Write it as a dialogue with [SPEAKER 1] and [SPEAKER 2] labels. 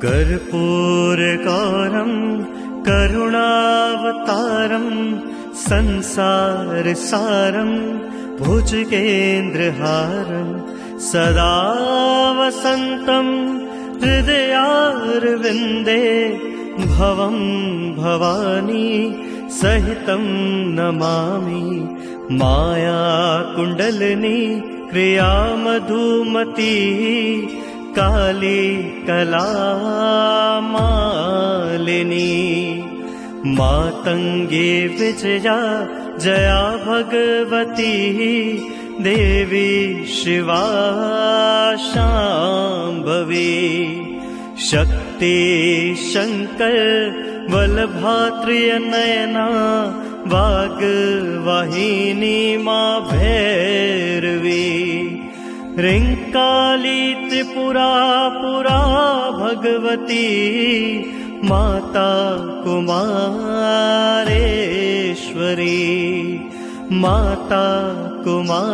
[SPEAKER 1] कर्पूरगौरं करुणावतारं संसारसारं भुजगेन्द्रहारं सदा वसन्तं हृदयारविन्दे भवं भवानी सहितं नमामि। मायाकुण्डलिनी क्रियामधुमती काली कलामालिनी मातङ्गी विजया जया भगवती देवी शिवा शाम्भवी। शक्ति शङ्कर बलभात्र्यनयना वाग्वाहिनी मा भैरवी। ह्रीङ्काली त्रिपुरा पुरा भगवती माता कुमारेश्वरी माता कुमारेश्वरी।